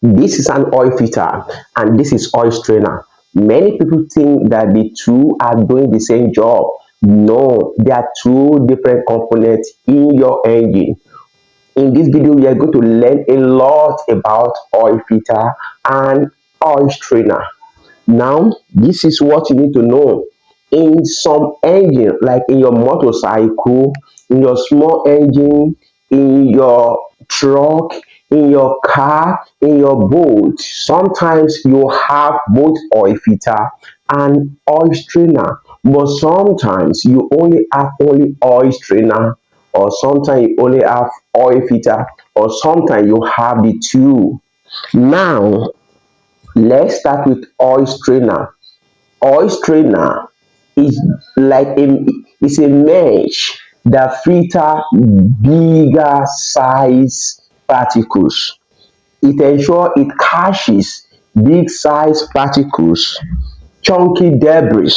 This is an oil filter and this is oil strainer. Many people think that the two are doing the same job. No, they are two different components in your engine. In this video, we are going to learn a lot about oil filter and oil strainer. Now, this is what you need to know. In some engine, like in your motorcycle, in your small engine, in your truck, in your car, in your boat, sometimes you have both oil filter and oil strainer, but sometimes you only have only oil strainer, or sometimes you only have oil filter, or sometimes you have the two. Now, let's start with oil strainer. Oil strainer is like it's a mesh that filter bigger size particles. It ensures it catches big size particles, chunky debris,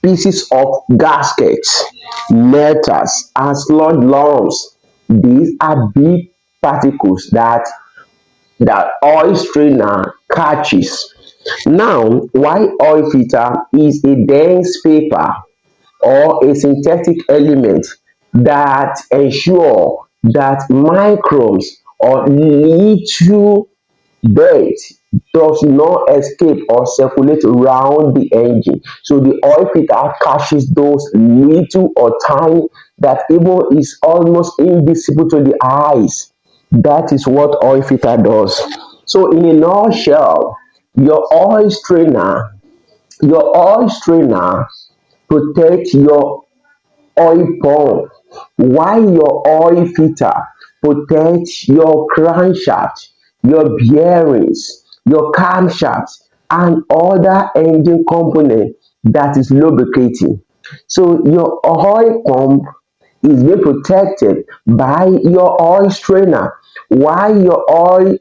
pieces of gaskets, metals, and sludge lumps. These are big particles that oil strainer catches. Now, why oil filter is a dense paper or a synthetic element that ensure that microbes or little dirt does not escape or circulate around the engine. So the oil filter catches those little or tiny that even is almost invisible to the eyes. That is what oil filter does. So in a nutshell, your oil strainer, your oil strainer protect your oil pump, while your oil filter protects your crankshaft, your bearings, your camshaft, and other engine component that is lubricating. So your oil pump is being protected by your oil strainer, while your oil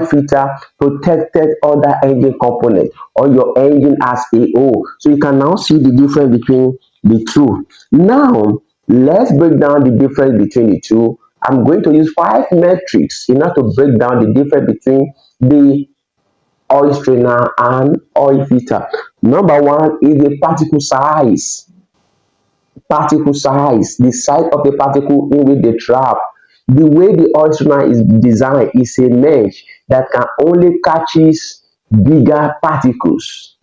filter protected other engine component or your engine as a whole. So you can now see the difference between the two. Now let's break down the difference between the two. I'm going to use 5 metrics in order to break down the difference between the oil strainer and oil filter. Number one is the particle size. Particle size, the size of the particle in which they trap. The way the oil strainer is designed is a mesh that can only catches bigger particles.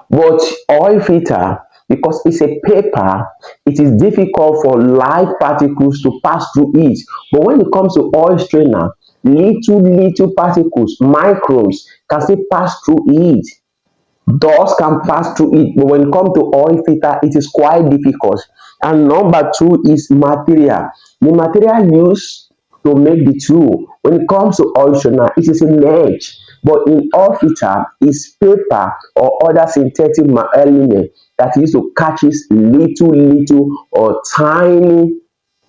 But oil filter, because it's a paper, it is difficult for light particles to pass through it. But when it comes to oil strainer, little particles, microbes, can still pass through it. Dust can pass through it, but when it comes to oil filter, it is quite difficult. And number two is material. The material used to make the tool. When it comes to oil strainer, it is a mesh, but in oil filter, is paper or other synthetic element that is to catches little or tiny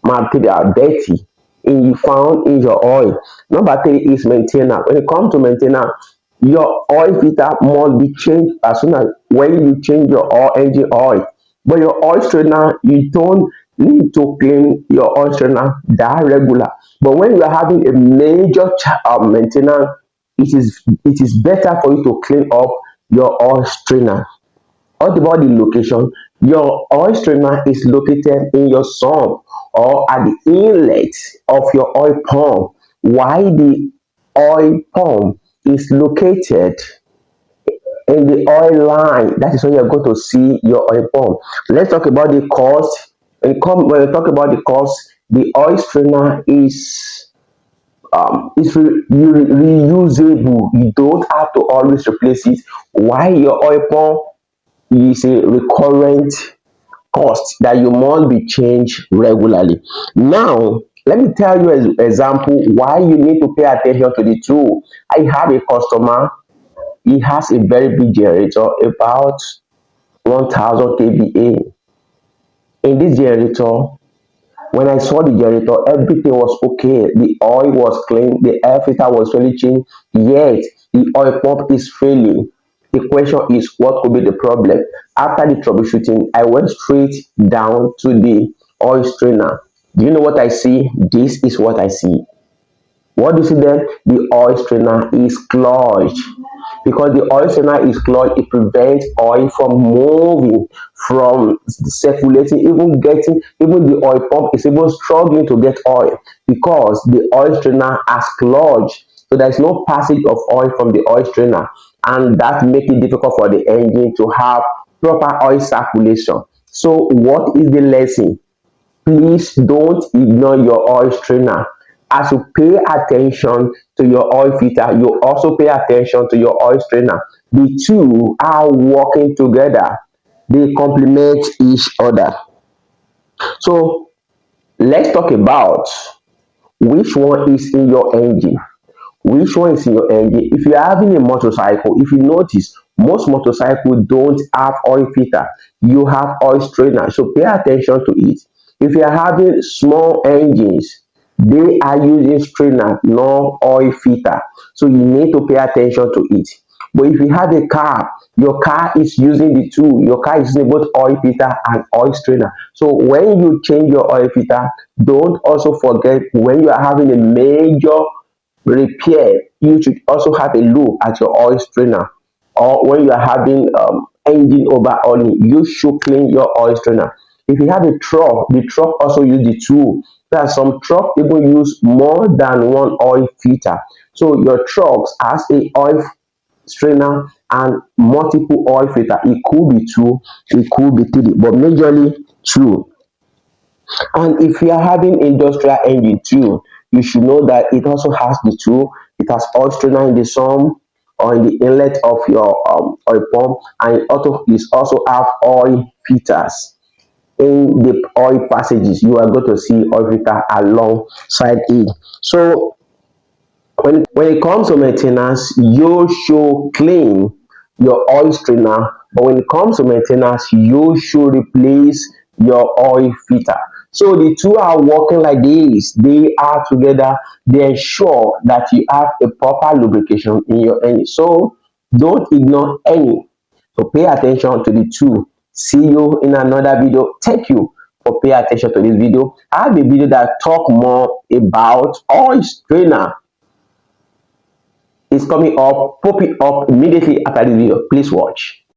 material dirty in you found in your oil. Number three is maintenance. When it comes to maintenance, your oil filter must be changed as soon as when you change your oil engine oil. But your oil strainer, you don't need to clean your oil strainer that regular. But when you are having a major maintenance, it is better for you to clean up your oil strainer. What about the location? Your oil strainer is located in your sump or at the inlet of your oil pump, while the oil pump is located in the oil line. That is when you're going to see your oil pump. Let's talk about the cost. When we talk about the cost, the oil strainer is reusable. You don't have to always replace it. While your oil pump is a recurrent cost that you must be changed regularly. Now, let me tell you an example why you need to pay attention to the two. I have a customer, he has a very big generator, about 1000 kVA. In this generator, when I saw the generator, everything was okay. The oil was clean, the air filter was really changed, yet the oil pump is failing. The question is, what could be the problem? After the troubleshooting, I went straight down to the oil strainer. Do you know what I see? This is what I see. What do you see there? The oil strainer is clogged. Because the oil strainer is clogged, it prevents oil from moving, from circulating, even the oil pump is even struggling to get oil because the oil strainer has clogged. So there is no passage of oil from the oil strainer, and that makes it difficult for the engine to have proper oil circulation. So what is the lesson? Please don't ignore your oil strainer. As you pay attention to your oil filter, you also pay attention to your oil strainer. The two are working together, they complement each other. So let's talk about which one is in your engine. Which one is in your engine? If you're having a motorcycle, if you notice, most motorcycles don't have oil filter. You have oil strainer, so pay attention to it. If you're having small engines, they are using strainer, not oil filter. So you need to pay attention to it. But if you have a car, your car is using the two. Your car is using both oil filter and oil strainer. So when you change your oil filter, don't also forget when you are having a major repair, you should also have a look at your oil strainer. Or when you are having engine overhauling, you should clean your oil strainer. If you have a truck, the truck also use the tool. There are some truck even use more than one oil filter. So your trucks has a oil strainer and multiple oil filter. It could be two, it could be three, but majorly two. And if you are having industrial engine too, you should know that it also has the two. It has oil strainer in the sum or in the inlet of your oil pump, and it also have oil filters in the oil passages. You are going to see oil filter alongside it. So when it comes to maintenance, you should clean your oil strainer, but when it comes to maintenance, you should replace your oil filter. So the two are working like this, they are together, they ensure that you have a proper lubrication in your engine. So don't ignore any. So pay attention to the two. See you in another video. Thank you for paying attention to this video. I have a video that talk more about oil strainer. It's coming up, pop it up immediately after this video. Please watch.